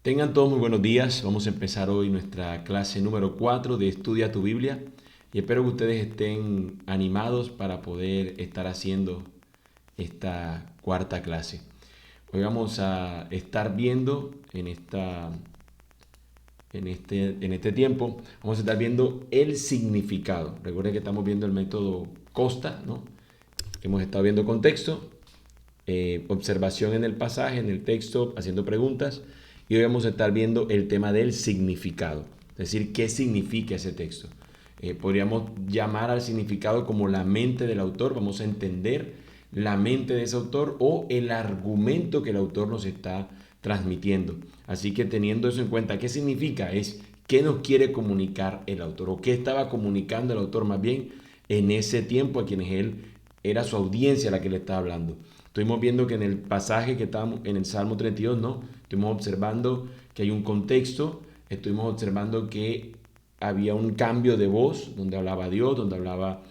Tengan todos muy buenos días. Vamos a empezar hoy nuestra clase número 4 de Estudia tu Biblia y espero que ustedes estén animados para poder estar haciendo esta cuarta clase. Hoy vamos a estar viendo en este tiempo, vamos a estar viendo el significado. Recuerden que estamos viendo el método Costa, ¿no? Hemos estado viendo contexto, observación en el pasaje, en el texto, haciendo preguntas. Y hoy vamos a estar viendo el tema del significado, es decir, qué significa ese texto. Podríamos llamar al significado como la mente del autor, vamos a entender la mente de ese autor o el argumento que el autor nos está transmitiendo. Así que teniendo eso en cuenta, ¿qué significa? Es qué nos quiere comunicar el autor o qué estaba comunicando el autor más bien en ese tiempo a quienes él era su audiencia a la que le estaba hablando. Estuvimos viendo que en el pasaje que estábamos en el Salmo 32, ¿no? Estuvimos observando que hay un contexto, estuvimos observando que había un cambio de voz, donde hablaba Dios, donde hablaba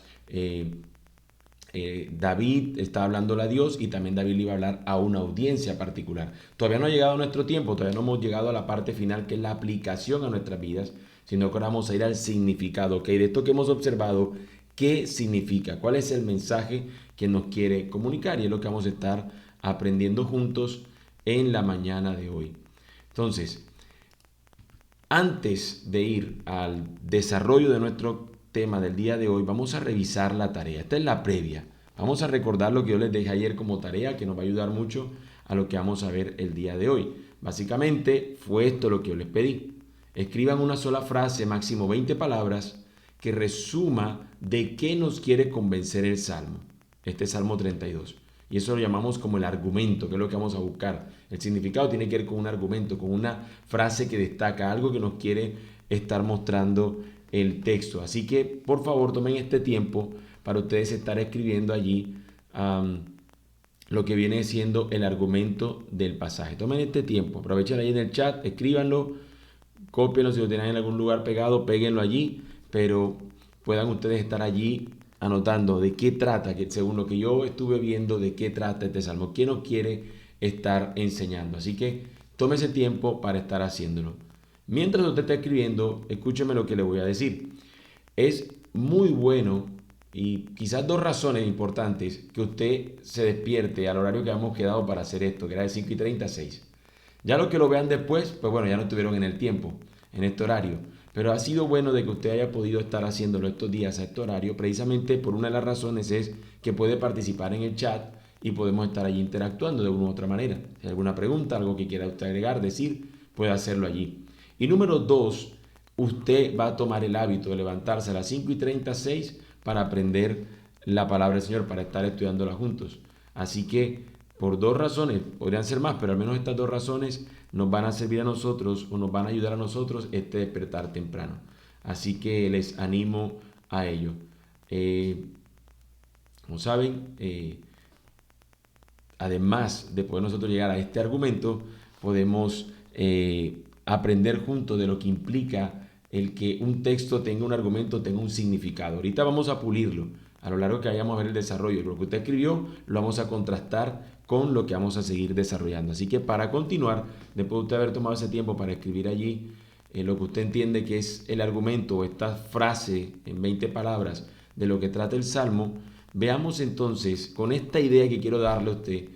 David, estaba hablándole a Dios y también David le iba a hablar a una audiencia particular. Todavía no ha llegado nuestro tiempo, todavía no hemos llegado a la parte final que es la aplicación a nuestras vidas, sino que ahora vamos a ir al significado, ¿ok? De esto que hemos observado, ¿qué significa? ¿Cuál es el mensaje que nos quiere comunicar? Y es lo que vamos a estar aprendiendo juntos en la mañana de hoy. Entonces, antes de ir al desarrollo de nuestro tema del día de hoy, vamos a revisar la tarea. Esta es la previa. Vamos a recordar lo que yo les dejé ayer como tarea, que nos va a ayudar mucho a lo que vamos a ver el día de hoy. Básicamente fue esto lo que yo les pedí. Escriban una sola frase, máximo 20 palabras, que resuma de qué nos quiere convencer el Salmo. Este es Salmo 32. Y eso lo llamamos como el argumento, que es lo que vamos a buscar. El significado tiene que ver con un argumento, con una frase que destaca algo que nos quiere estar mostrando el texto. Así que, por favor, tomen este tiempo para ustedes estar escribiendo allí lo que viene siendo el argumento del pasaje. Tomen este tiempo, aprovechen ahí en el chat, escríbanlo, cópienlo si lo tienen en algún lugar pegado, péguenlo allí, pero puedan ustedes estar allí anotando de qué trata, que según lo que yo estuve viendo, de qué trata este salmo, qué nos quiere estar enseñando. Así que tome ese tiempo para estar haciéndolo. Mientras usted está escribiendo, escúcheme lo que le voy a decir. Es muy bueno y quizás dos razones importantes que usted se despierte al horario que hemos quedado para hacer esto, que era de 5:36. Ya los que lo vean después, pues bueno, ya no estuvieron en el tiempo, en este horario. Pero ha sido bueno de que usted haya podido estar haciéndolo estos días a este horario, precisamente por una de las razones es que puede participar en el chat y podemos estar allí interactuando de una u otra manera. Si hay alguna pregunta, algo que quiera usted agregar, decir, puede hacerlo allí. Y número dos, usted va a tomar el hábito de levantarse a las 5:36 para aprender la palabra del Señor, para estar estudiándola juntos. Así que por dos razones, podrían ser más, pero al menos estas dos razones nos van a servir a nosotros o nos van a ayudar a nosotros este despertar temprano. Así que les animo a ello. Como saben, además de poder nosotros llegar a este argumento, podemos aprender juntos de lo que implica el que un texto tenga un argumento, tenga un significado. Ahorita vamos a pulirlo a lo largo que vayamos a ver el desarrollo. Lo que usted escribió lo vamos a contrastar con lo que vamos a seguir desarrollando. Así que para continuar, después de usted haber tomado ese tiempo para escribir allí lo que usted entiende que es el argumento o esta frase en 20 palabras de lo que trata el Salmo, veamos entonces con esta idea que quiero darle a usted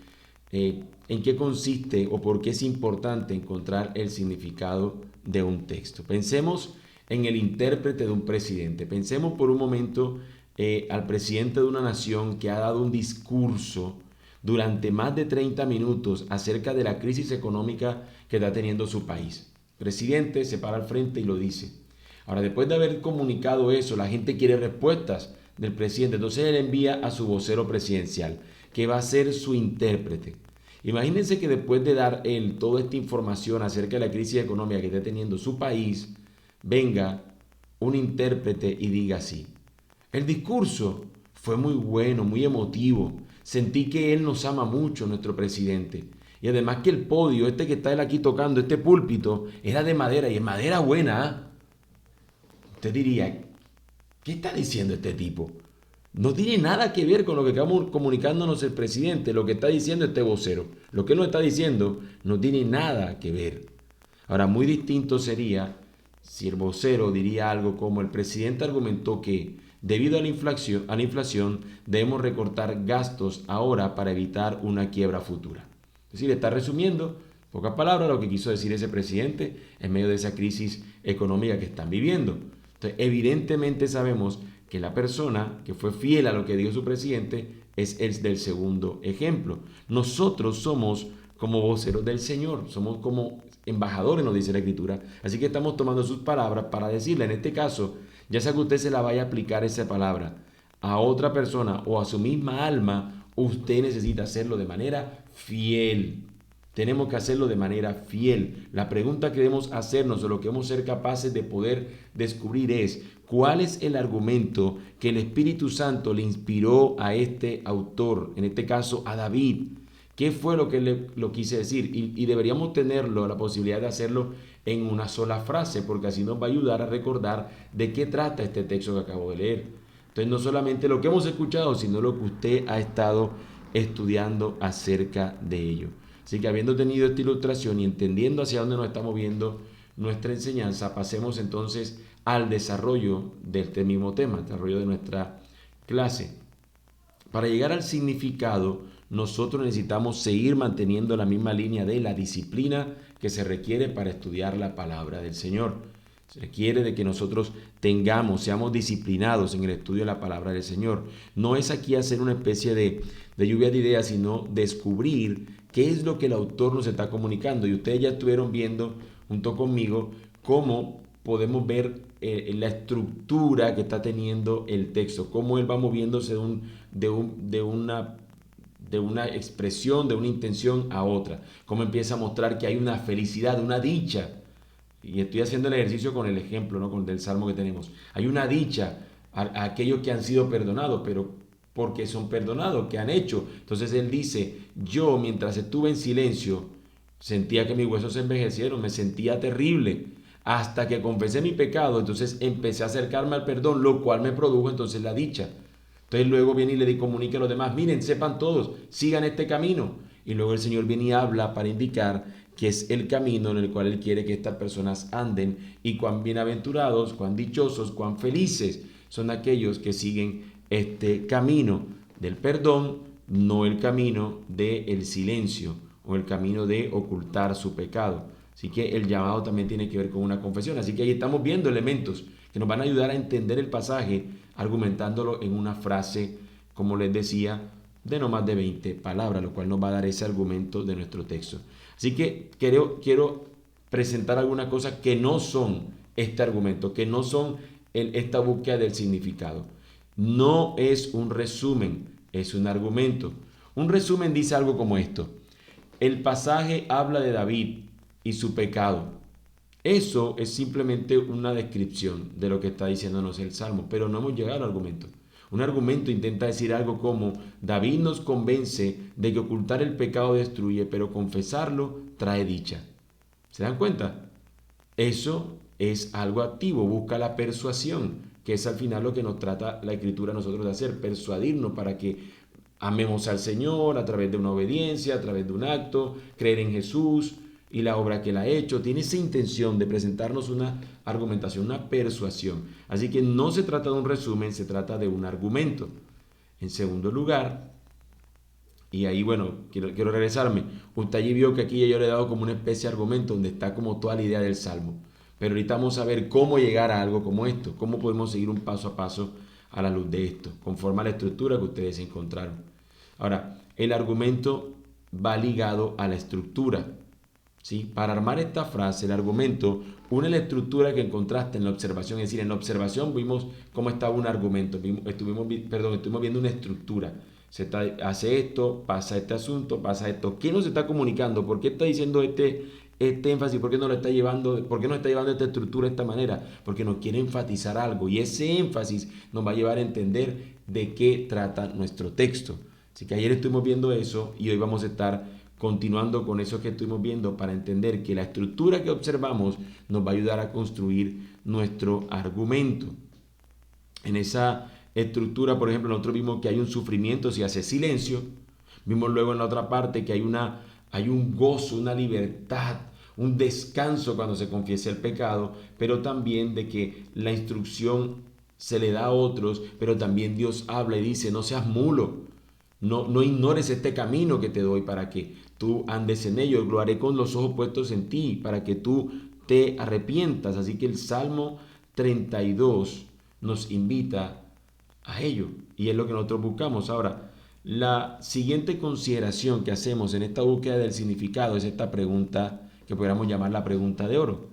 en qué consiste o por qué es importante encontrar el significado de un texto. Pensemos en el intérprete de un presidente. Pensemos por un momento al presidente de una nación que ha dado un discurso durante más de 30 minutos acerca de la crisis económica que está teniendo su país. El presidente se para al frente y lo dice. Ahora, después de haber comunicado eso, la gente quiere respuestas del presidente. Entonces él envía a su vocero presidencial, que va a ser su intérprete. Imagínense que después de dar él toda esta información acerca de la crisis económica que está teniendo su país, venga un intérprete y diga así: el discurso fue muy bueno, muy emotivo. Sentí que él nos ama mucho, nuestro presidente. Y además que el podio, este que está él aquí tocando, este púlpito, era de madera y es madera buena. Usted diría, ¿qué está diciendo este tipo? No tiene nada que ver con lo que estamos comunicándonos el presidente, lo que está diciendo este vocero. Lo que él nos está diciendo no tiene nada que ver. Ahora, muy distinto sería si el vocero diría algo como: el presidente argumentó que debido a la inflación debemos recortar gastos ahora para evitar una quiebra futura. Es decir, está resumiendo, en pocas palabras, lo que quiso decir ese presidente en medio de esa crisis económica que están viviendo. Entonces, evidentemente sabemos que la persona que fue fiel a lo que dijo su presidente es el del segundo ejemplo. Nosotros somos como voceros del Señor, somos como embajadores, nos dice la Escritura. Así que estamos tomando sus palabras para decirle, en este caso, ya sea que usted se la vaya a aplicar esa palabra a otra persona o a su misma alma, usted necesita hacerlo de manera fiel. Tenemos que hacerlo de manera fiel. La pregunta que debemos hacernos, o lo que debemos ser capaces de poder descubrir, es: ¿cuál es el argumento que el Espíritu Santo le inspiró a este autor, en este caso a David? ¿Qué fue lo que lo quise decir? Y deberíamos tenerlo, la posibilidad de hacerlo en una sola frase, porque así nos va a ayudar a recordar de qué trata este texto que acabo de leer. Entonces, no solamente lo que hemos escuchado, sino lo que usted ha estado estudiando acerca de ello. Así que, habiendo tenido esta ilustración y entendiendo hacia dónde nos estamos viendo nuestra enseñanza, pasemos entonces al desarrollo de este mismo tema, desarrollo de nuestra clase. Para llegar al significado, nosotros necesitamos seguir manteniendo la misma línea de la disciplina que se requiere para estudiar la palabra del Señor. Se requiere de que nosotros seamos disciplinados en el estudio de la palabra del Señor. No es aquí hacer una especie de lluvia de ideas, sino descubrir qué es lo que el autor nos está comunicando. Y ustedes ya estuvieron viendo junto conmigo cómo podemos ver la estructura que está teniendo el texto, cómo él va moviéndose de una expresión, de una intención a otra, cómo empieza a mostrar que hay una felicidad, una dicha. Y estoy haciendo el ejercicio con el ejemplo, ¿no?, con el salmo que tenemos. Hay una dicha a aquellos que han sido perdonados, pero porque son perdonados, ¿qué han hecho? Entonces él dice: yo, mientras estuve en silencio, sentía que mis huesos se envejecieron, me sentía terrible, hasta que confesé mi pecado. Entonces empecé a acercarme al perdón, lo cual me produjo entonces la dicha. Entonces luego viene y le comunica a los demás: miren, sepan todos, sigan este camino. Y luego el Señor viene y habla para indicar que es el camino en el cual Él quiere que estas personas anden, y cuán bienaventurados, cuán dichosos, cuán felices son aquellos que siguen este camino del perdón, no el camino del silencio o el camino de ocultar su pecado. Así que el llamado también tiene que ver con una confesión. Así que ahí estamos viendo elementos que nos van a ayudar a entender el pasaje, argumentándolo en una frase, como les decía, de no más de 20 palabras, lo cual nos va a dar ese argumento de nuestro texto. Así que quiero presentar algunas cosas que no son este argumento, que no son esta búsqueda del significado. No es un resumen, es un argumento. Un resumen dice algo como esto: el pasaje habla de David y su pecado. Eso es simplemente una descripción de lo que está diciéndonos el Salmo, pero no hemos llegado al argumento. Un argumento intenta decir algo como: David nos convence de que ocultar el pecado destruye, pero confesarlo trae dicha. ¿Se dan cuenta? Eso es algo activo, busca la persuasión, que es al final lo que nos trata la Escritura a nosotros de hacer: persuadirnos para que amemos al Señor a través de una obediencia, a través de un acto, creer en Jesús y la obra que Él ha hecho. Tiene esa intención de presentarnos una argumentación, una persuasión. Así que no se trata de un resumen, se trata de un argumento. En segundo lugar, y ahí, bueno, quiero regresarme. Usted allí vio que aquí yo le he dado como una especie de argumento donde está como toda la idea del Salmo. Pero ahorita vamos a ver cómo llegar a algo como esto, cómo podemos seguir un paso a paso a la luz de esto, conforme a la estructura que ustedes encontraron. Ahora, el argumento va ligado a la estructura, ¿sí? Para armar esta frase, el argumento une la estructura que encontraste en la observación. Es decir, en la observación vimos cómo estaba un argumento, estuvimos viendo una estructura. Hace esto, pasa este asunto, pasa esto. ¿Qué nos está comunicando? ¿Por qué está diciendo este énfasis? ¿Por qué nos está llevando esta estructura de esta manera? Porque nos quiere enfatizar algo, y ese énfasis nos va a llevar a entender de qué trata nuestro texto. Así que ayer estuvimos viendo eso y hoy vamos a estar continuando con eso que estuvimos viendo, para entender que la estructura que observamos nos va a ayudar a construir nuestro argumento. En esa estructura, por ejemplo, nosotros vimos que hay un sufrimiento si hace silencio. Vimos luego en la otra parte que hay un gozo, una libertad, un descanso cuando se confiesa el pecado, pero también de que la instrucción se le da a otros, pero también Dios habla y dice, no seas mulo, no ignores este camino que te doy para que tú andes en ello, lo haré con los ojos puestos en ti, para que tú te arrepientas. Así que el Salmo 32 nos invita a ello y es lo que nosotros buscamos. Ahora, la siguiente consideración que hacemos en esta búsqueda del significado es esta pregunta que podríamos llamar la pregunta de oro.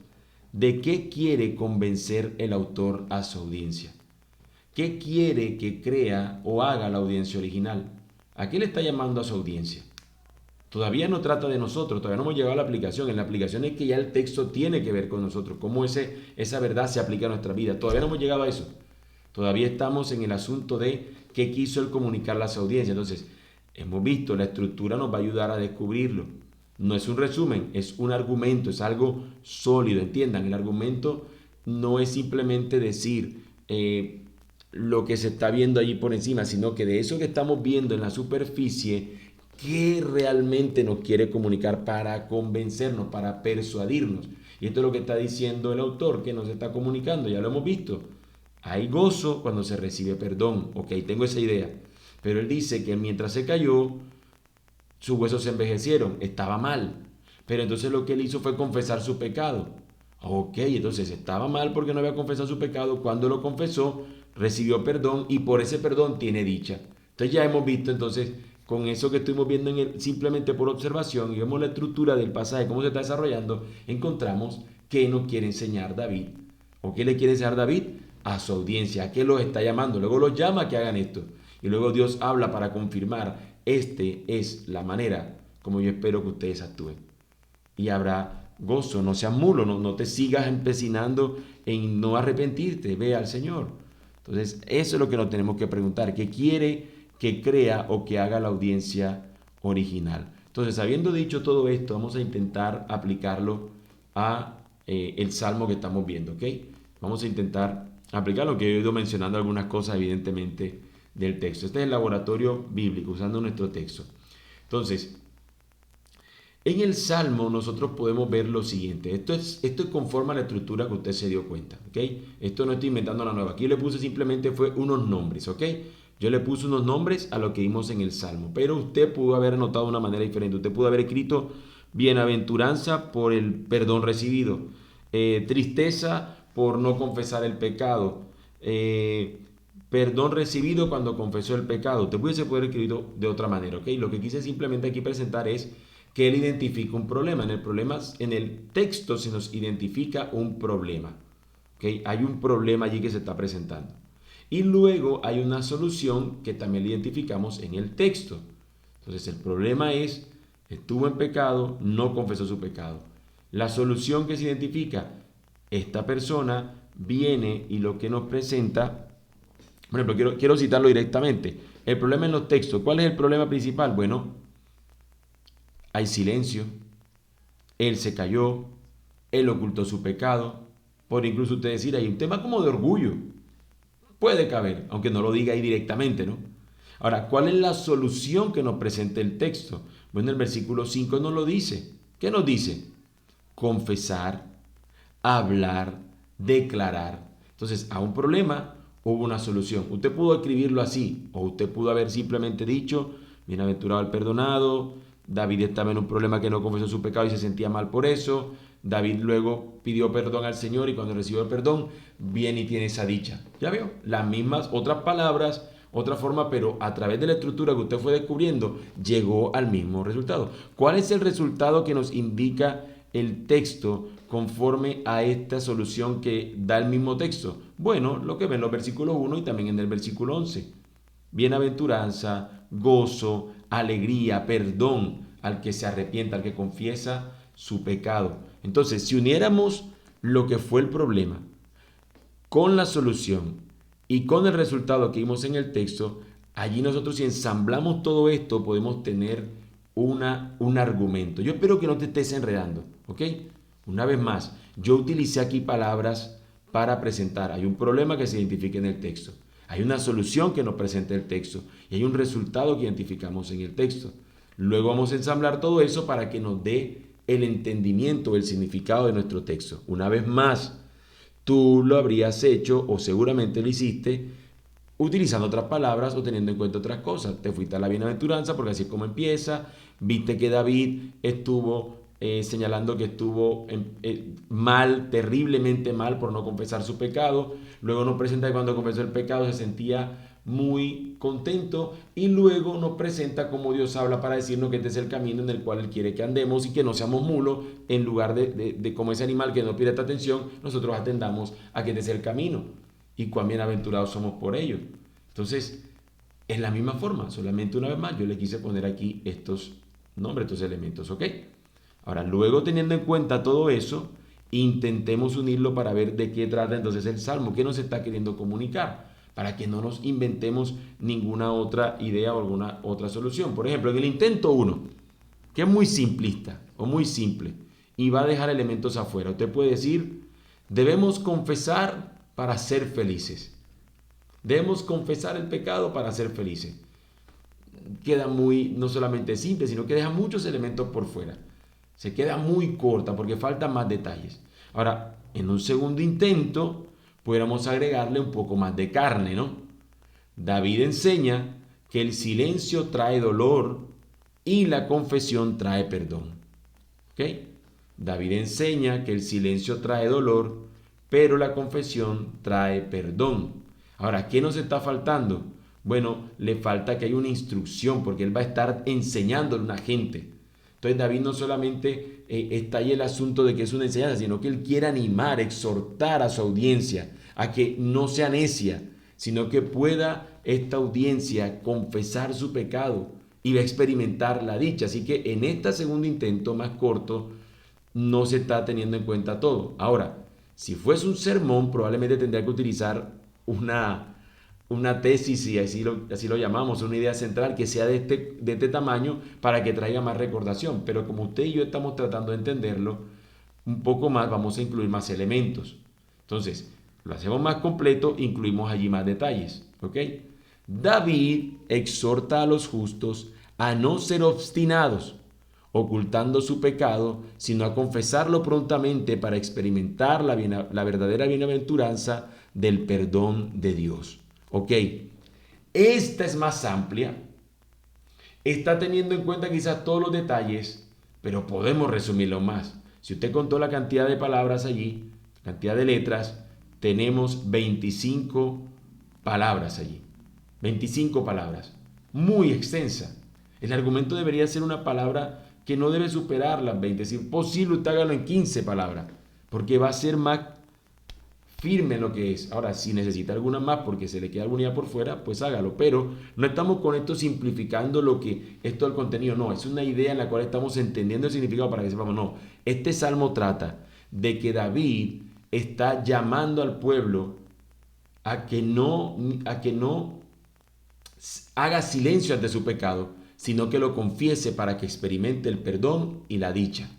¿De qué quiere convencer el autor a su audiencia? ¿Qué quiere que crea o haga la audiencia original? ¿A qué le está llamando a su audiencia? Todavía no trata de nosotros, todavía no hemos llegado a la aplicación. En la aplicación es que ya el texto tiene que ver con nosotros, cómo esa verdad se aplica a nuestra vida. Todavía no hemos llegado a eso. Todavía estamos en el asunto de qué quiso él comunicar a su audiencia. Entonces, hemos visto, la estructura nos va a ayudar a descubrirlo. No es un resumen, es un argumento, es algo sólido. Entiendan, el argumento no es simplemente decir lo que se está viendo allí por encima, sino que de eso que estamos viendo en la superficie, ¿qué realmente nos quiere comunicar para convencernos, para persuadirnos? Y esto es lo que está diciendo el autor, que nos está comunicando, ya lo hemos visto. Hay gozo cuando se recibe perdón, ok, tengo esa idea. Pero él dice que mientras se cayó, sus huesos se envejecieron, estaba mal. Pero entonces lo que él hizo fue confesar su pecado. Ok, entonces estaba mal porque no había confesado su pecado. Cuando lo confesó, recibió perdón y por ese perdón tiene dicha. Entonces ya hemos visto entonces con eso que estuvimos viendo simplemente por observación y vemos la estructura del pasaje, cómo se está desarrollando, encontramos qué nos quiere enseñar David. ¿O qué le quiere enseñar David? A su audiencia, a qué los está llamando. Luego los llama a que hagan esto. Y luego Dios habla para confirmar, es la manera como yo espero que ustedes actúen. Y habrá gozo, no seas mulo, no te sigas empecinando en no arrepentirte, ve al Señor. Entonces, eso es lo que nos tenemos que preguntar, ¿qué quiere que crea o que haga la audiencia original? Entonces, habiendo dicho todo esto, vamos a intentar aplicarlo a el salmo que estamos viendo, ¿ok? Vamos a intentar aplicarlo, que he ido mencionando algunas cosas evidentemente del texto. Este es el laboratorio bíblico, usando nuestro texto. Entonces, en el Salmo nosotros podemos ver lo siguiente. Esto es conforme a la estructura que usted se dio cuenta, ¿ok? Esto no estoy inventando la nueva. Aquí yo le puse simplemente fue unos nombres, ¿ok? Yo le puse unos nombres a lo que vimos en el Salmo, pero usted pudo haber anotado de una manera diferente. Usted pudo haber escrito bienaventuranza por el perdón recibido, tristeza por no confesar el pecado, perdón recibido cuando confesó el pecado. Usted pudiese poder escrito de otra manera, ¿ok? Lo que quise simplemente aquí presentar es que él identifica un problema. En el texto se nos identifica un problema, ¿ok? Hay un problema allí que se está presentando. Y luego hay una solución que también identificamos en el texto. Entonces el problema es, estuvo en pecado, no confesó su pecado. La solución que se identifica, esta persona viene y lo que nos presenta, por ejemplo, quiero citarlo directamente. El problema en los textos, ¿cuál es el problema principal? Bueno, hay silencio, él se cayó, él ocultó su pecado, por incluso usted decir, hay un tema como de orgullo. Puede caber, aunque no lo diga ahí directamente, ¿no? Ahora, ¿cuál es la solución que nos presenta el texto? Bueno, el versículo 5 nos lo dice. ¿Qué nos dice? Confesar, hablar, declarar. Entonces, a un problema hubo una solución. Usted pudo escribirlo así, o usted pudo haber simplemente dicho, bienaventurado el perdonado, David estaba en un problema que no confesó su pecado y se sentía mal por eso. David luego pidió perdón al Señor y cuando recibió el perdón, viene y tiene esa dicha. Ya veo, las mismas, otras palabras, otra forma, pero a través de la estructura que usted fue descubriendo, llegó al mismo resultado. ¿Cuál es el resultado que nos indica el texto conforme a esta solución que da el mismo texto? Bueno, lo que ven en los versículos 1 y también en el versículo 11. Bienaventuranza, gozo, alegría, perdón al que se arrepienta, al que confiesa su pecado. Entonces, si uniéramos lo que fue el problema con la solución y con el resultado que vimos en el texto, allí nosotros si ensamblamos todo esto podemos tener un argumento. Yo espero que no te estés enredando, ¿ok? Una vez más, yo utilicé aquí palabras para presentar. Hay un problema que se identifica en el texto. Hay una solución que nos presenta el texto y hay un resultado que identificamos en el texto. Luego vamos a ensamblar todo eso para que nos dé el entendimiento, el significado de nuestro texto. Una vez más, tú lo habrías hecho o seguramente lo hiciste utilizando otras palabras o teniendo en cuenta otras cosas. Te fuiste a la bienaventuranza porque así es como empieza. Viste que David estuvo señalando que estuvo mal, terriblemente mal por no confesar su pecado. Luego nos presenta que cuando confesó el pecado se sentía muy contento y luego nos presenta cómo Dios habla para decirnos que este es el camino en el cual Él quiere que andemos y que no seamos mulos. En lugar de como ese animal que no pide esta atención, nosotros atendamos a que este es el camino y cuán bienaventurados somos por ello. Entonces, es la misma forma, solamente una vez más yo le quise poner aquí estos nombres, estos elementos, ¿ok? Ahora, luego teniendo en cuenta todo eso, intentemos unirlo para ver de qué trata entonces el Salmo, qué nos está queriendo comunicar, para que no nos inventemos ninguna otra idea o alguna otra solución. Por ejemplo, en el intento 1, que es muy simplista o muy simple, y va a dejar elementos afuera. Usted puede decir, debemos confesar para ser felices. Debemos confesar el pecado para ser felices. Queda muy, no solamente simple, sino que deja muchos elementos por fuera. Se queda muy corta porque faltan más detalles. Ahora, en un segundo intento, pudiéramos agregarle un poco más de carne, ¿no? David enseña que el silencio trae dolor y la confesión trae perdón. ¿Ok? David enseña que el silencio trae dolor, pero la confesión trae perdón. Ahora, ¿qué nos está faltando? Bueno, le falta que haya una instrucción, porque él va a estar enseñándole a una gente. Entonces David no solamente está ahí el asunto de que es una enseñanza, sino que él quiere animar, exhortar a su audiencia a que no sea necia, sino que pueda esta audiencia confesar su pecado y va a experimentar la dicha. Así que en este segundo intento más corto no se está teniendo en cuenta todo. Ahora, si fuese un sermón, probablemente tendría que utilizar una tesis, y así lo llamamos, una idea central que sea de este tamaño para que traiga más recordación. Pero como usted y yo estamos tratando de entenderlo un poco más, vamos a incluir más elementos. Entonces, lo hacemos más completo, incluimos allí más detalles. ¿Ok? David exhorta a los justos a no ser obstinados, ocultando su pecado, sino a confesarlo prontamente para experimentar la verdadera bienaventuranza del perdón de Dios. Ok, esta es más amplia, está teniendo en cuenta quizás todos los detalles, pero podemos resumirlo más. Si usted contó la cantidad de palabras allí, cantidad de letras, tenemos 25 palabras allí. 25 palabras, muy extensa. El argumento debería ser una palabra que no debe superar las 20. Si es posible, usted hágalo en 15 palabras, porque va a ser más firme en lo que es. Ahora, si necesita alguna más porque se le queda alguna idea por fuera, pues hágalo. Pero no estamos con esto simplificando lo que es todo el contenido. No, es una idea en la cual estamos entendiendo el significado para que sepamos. No, este salmo trata de que David está llamando al pueblo a que no haga silencio ante su pecado, sino que lo confiese para que experimente el perdón y la dicha.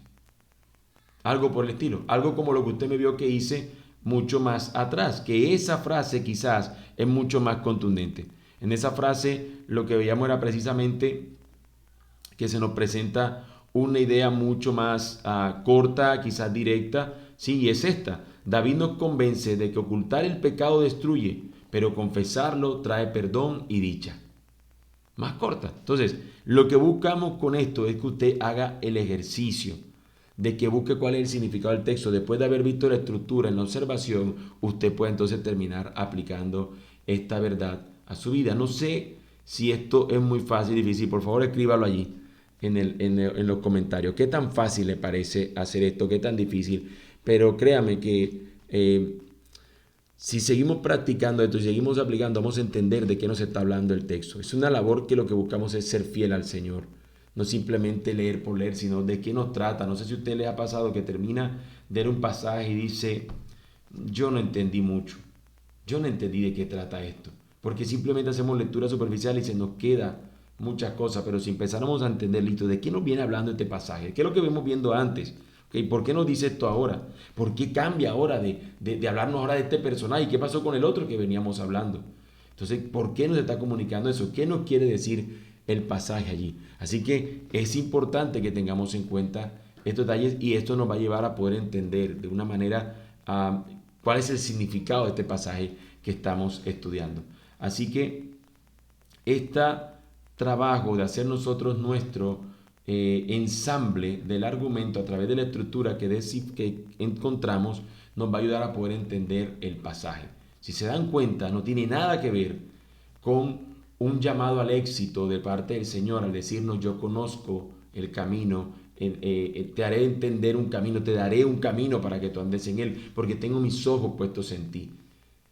Algo por el estilo, algo como lo que usted me vio que hice mucho más atrás, que esa frase quizás es mucho más contundente. En esa frase lo que veíamos era precisamente que se nos presenta una idea mucho más corta, quizás directa, sí, y es esta. David nos convence de que ocultar el pecado destruye, pero confesarlo trae perdón y dicha. Más corta. Entonces, lo que buscamos con esto es que usted haga el ejercicio de que busque cuál es el significado del texto. Después de haber visto la estructura en la observación, usted puede entonces terminar aplicando esta verdad a su vida. No sé si esto es muy fácil o difícil. Por favor, escríbalo allí en los comentarios. ¿Qué tan fácil le parece hacer esto? ¿Qué tan difícil? Pero créame que si seguimos practicando esto y seguimos aplicando, vamos a entender de qué nos está hablando el texto. Es una labor que lo que buscamos es ser fiel al Señor. No simplemente leer por leer, sino de qué nos trata. No sé si a usted le ha pasado que termina de leer un pasaje y dice, yo no entendí mucho. Yo no entendí de qué trata esto. Porque simplemente hacemos lectura superficial y se nos queda muchas cosas. Pero si empezáramos a entender, listo, ¿de qué nos viene hablando este pasaje? ¿Qué es lo que vemos viendo antes? ¿Okay? ¿Por qué nos dice esto ahora? ¿Por qué cambia ahora de hablarnos ahora de este personaje? ¿Y qué pasó con el otro que veníamos hablando? Entonces, ¿por qué nos está comunicando eso? ¿Qué nos quiere decir el pasaje allí? Así que es importante que tengamos en cuenta estos detalles y esto nos va a llevar a poder entender de una manera cuál es el significado de este pasaje que estamos estudiando. Así que este trabajo de hacer nosotros nuestro ensamble del argumento a través de la estructura que encontramos nos va a ayudar a poder entender el pasaje. Si se dan cuenta, no tiene nada que ver con un llamado al éxito de parte del Señor al decirnos yo conozco el camino, te haré entender un camino, te daré un camino para que tú andes en él, porque tengo mis ojos puestos en ti,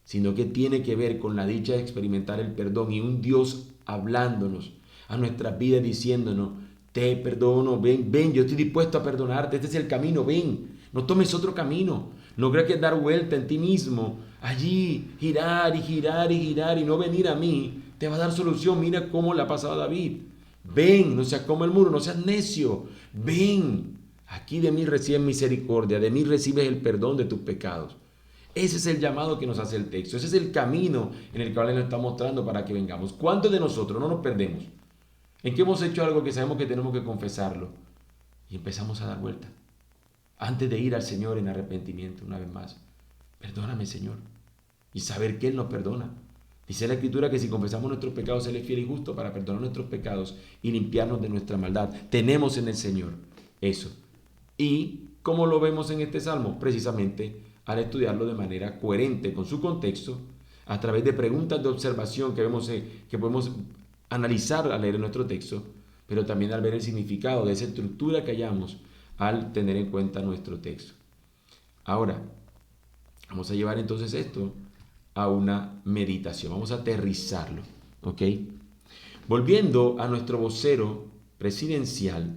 sino que tiene que ver con la dicha de experimentar el perdón y un Dios hablándonos a nuestras vidas diciéndonos, te perdono, ven, ven, yo estoy dispuesto a perdonarte, este es el camino, ven, no tomes otro camino, no creas que es dar vuelta en ti mismo, allí girar y girar y girar y no venir a mí, te va a dar solución. Mira cómo le ha pasado a David. Ven, no seas como el muro, no seas necio, ven, aquí de mí recibes misericordia, de mí recibes el perdón de tus pecados. Ese es el llamado que nos hace el texto, ese es el camino en el cual Él nos está mostrando para que vengamos. ¿Cuántos de nosotros no nos perdemos? ¿En qué hemos hecho algo que sabemos que tenemos que confesarlo? Y empezamos a dar vuelta. Antes de ir al Señor en arrepentimiento, una vez más. Perdóname, Señor. Y saber que Él nos perdona. Dice la Escritura que si confesamos nuestros pecados, Él es fiel y justo para perdonar nuestros pecados y limpiarnos de nuestra maldad. Tenemos en el Señor eso. ¿Y cómo lo vemos en este Salmo? Precisamente al estudiarlo de manera coherente con su contexto, a través de preguntas de observación que podemos analizar al leer nuestro texto, pero también al ver el significado de esa estructura que hallamos al tener en cuenta nuestro texto. Ahora, vamos a llevar entonces esto a una meditación. Vamos a aterrizarlo, ¿ok? Volviendo a nuestro vocero presidencial,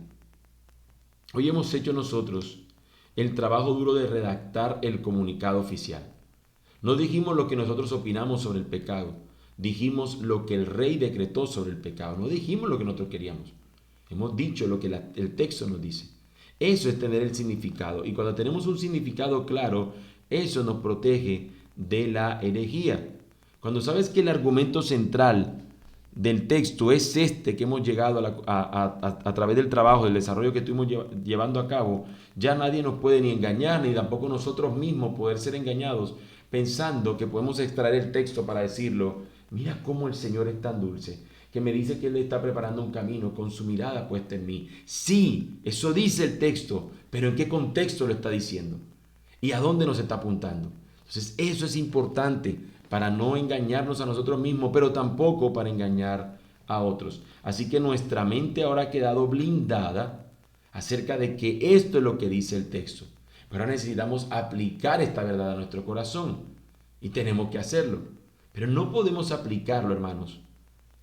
hoy hemos hecho nosotros el trabajo duro de redactar el comunicado oficial. No dijimos lo que nosotros opinamos sobre el pecado, dijimos lo que el rey decretó sobre el pecado, no dijimos lo que nosotros queríamos. Hemos dicho lo que el texto nos dice. Eso es tener el significado. Y cuando tenemos un significado claro, eso nos protege de la herejía. Cuando sabes que el argumento central del texto es este que hemos llegado a través del trabajo, del desarrollo que estuvimos llevando a cabo, ya nadie nos puede ni engañar, ni tampoco nosotros mismos poder ser engañados pensando que podemos extraer el texto para decirlo. Mira cómo el Señor es tan dulce, que me dice que Él está preparando un camino con su mirada puesta en mí. Sí, eso dice el texto, pero ¿en qué contexto lo está diciendo? ¿Y a dónde nos está apuntando? Entonces, eso es importante para no engañarnos a nosotros mismos, pero tampoco para engañar a otros. Así que nuestra mente ahora ha quedado blindada acerca de que esto es lo que dice el texto. Pero ahora necesitamos aplicar esta verdad a nuestro corazón y tenemos que hacerlo. Pero no podemos aplicarlo, hermanos,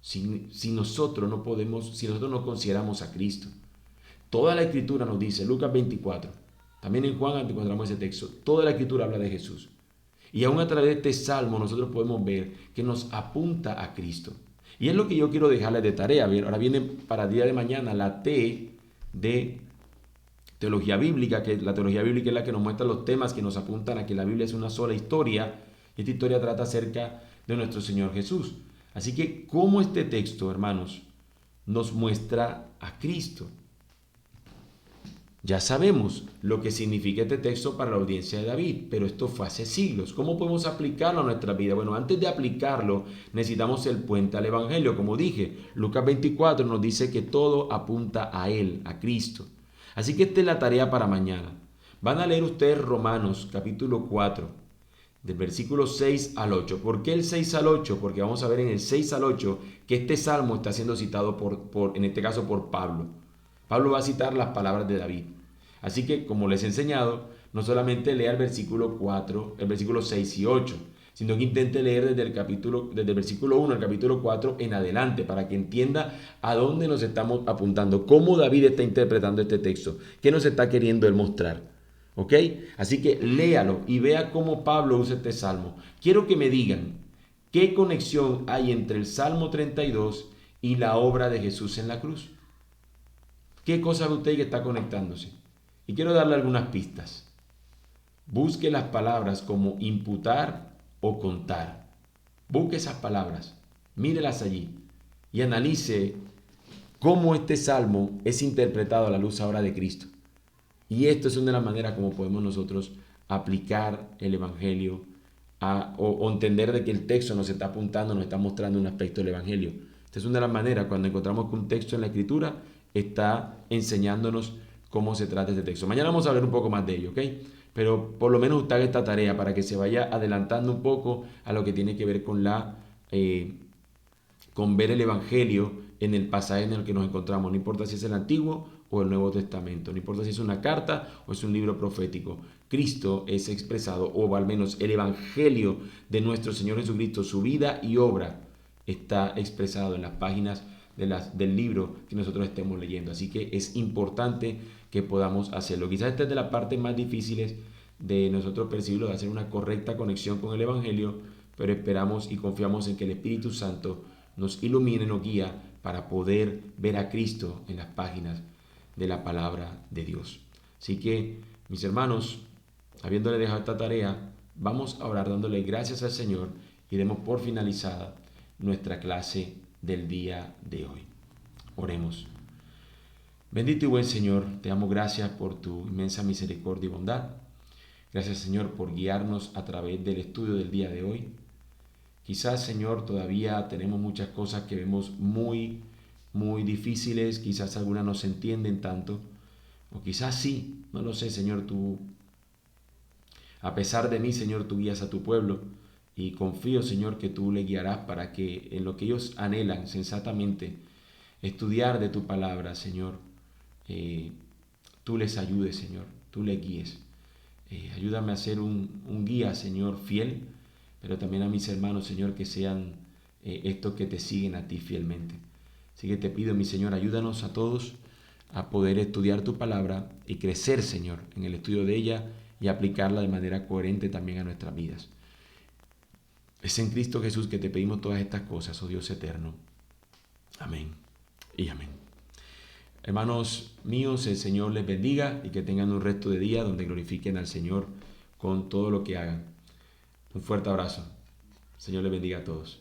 si nosotros no consideramos a Cristo. Toda la Escritura nos dice, Lucas 24, también en Juan encontramos ese texto, toda la Escritura habla de Jesús. Y aún a través de este salmo nosotros podemos ver que nos apunta a Cristo. Y es lo que yo quiero dejarles de tarea. Ahora viene para el día de mañana la T de teología bíblica, que la teología bíblica es la que nos muestra los temas que nos apuntan a que la Biblia es una sola historia. Y esta historia trata acerca de nuestro Señor Jesús. Así que, ¿cómo este texto, hermanos, nos muestra a Cristo? Ya sabemos lo que significa este texto para la audiencia de David, pero esto fue hace siglos. ¿Cómo podemos aplicarlo a nuestra vida? Bueno, antes de aplicarlo, necesitamos el puente al Evangelio. Como dije, Lucas 24 nos dice que todo apunta a Él, a Cristo. Así que esta es la tarea para mañana. Van a leer ustedes Romanos capítulo 4, del versículo 6 al 8. ¿Por qué el 6 al 8? Porque vamos a ver en el 6 al 8 que este salmo está siendo citado en este caso por Pablo. Pablo va a citar las palabras de David. Así que, como les he enseñado, no solamente lea el versículo 4, el versículo 6 y 8, sino que intente leer desde el versículo 1 al capítulo 4 en adelante, para que entienda a dónde nos estamos apuntando, cómo David está interpretando este texto, qué nos está queriendo él mostrar. ¿Ok? Así que léalo y vea cómo Pablo usa este salmo. Quiero que me digan qué conexión hay entre el Salmo 32 y la obra de Jesús en la cruz. ¿Qué cosa ve usted que está conectándose? Y quiero darle algunas pistas. Busque las palabras como imputar o contar. Busque esas palabras, mírelas allí y analice cómo este salmo es interpretado a la luz ahora de Cristo. Y esto es una de las maneras como podemos nosotros aplicar el Evangelio o entender de que el texto nos está apuntando, nos está mostrando un aspecto del Evangelio. Esta es una de las maneras cuando encontramos que un texto en la Escritura está enseñándonos cómo se trata este texto. Mañana vamos a hablar un poco más de ello, ¿ok? Pero por lo menos usted haga esta tarea para que se vaya adelantando un poco a lo que tiene que ver con ver el Evangelio en el pasaje en el que nos encontramos. No importa si es el Antiguo o el Nuevo Testamento. No importa si es una carta o es un libro profético. Cristo es expresado, o al menos el Evangelio de nuestro Señor Jesucristo, su vida y obra, está expresado en las páginas del libro que nosotros estemos leyendo. Así que es importante que podamos hacerlo. Quizás esta es de las partes más difíciles de nosotros percibirlo, de hacer una correcta conexión con el Evangelio, pero esperamos y confiamos en que el Espíritu Santo nos ilumine, nos guía para poder ver a Cristo en las páginas de la palabra de Dios. Así que, mis hermanos, habiéndole dejado esta tarea, vamos a orar dándole gracias al Señor y demos por finalizada nuestra clase del día de hoy. Oremos. Bendito y buen Señor, te damos gracias por tu inmensa misericordia y bondad. Gracias, Señor, por guiarnos a través del estudio del día de hoy. Quizás, Señor, todavía tenemos muchas cosas que vemos muy difíciles, quizás algunas no se entienden tanto, o quizás sí, no lo sé, Señor, tú, a pesar de mí, Señor, tú guías a tu pueblo, y confío, Señor, que tú le guiarás para que en lo que ellos anhelan sensatamente estudiar de tu palabra, Señor, tú les ayudes, Señor, tú les guíes. Ayúdame a ser un guía, Señor, fiel, pero también a mis hermanos, Señor, que sean estos que te siguen a ti fielmente. Así que te pido, mi Señor, ayúdanos a todos a poder estudiar tu palabra y crecer, Señor, en el estudio de ella y aplicarla de manera coherente también a nuestras vidas. Es en Cristo Jesús que te pedimos todas estas cosas, oh Dios eterno. Amén y amén. Hermanos míos, el Señor les bendiga y que tengan un resto de día donde glorifiquen al Señor con todo lo que hagan. Un fuerte abrazo. El Señor les bendiga a todos.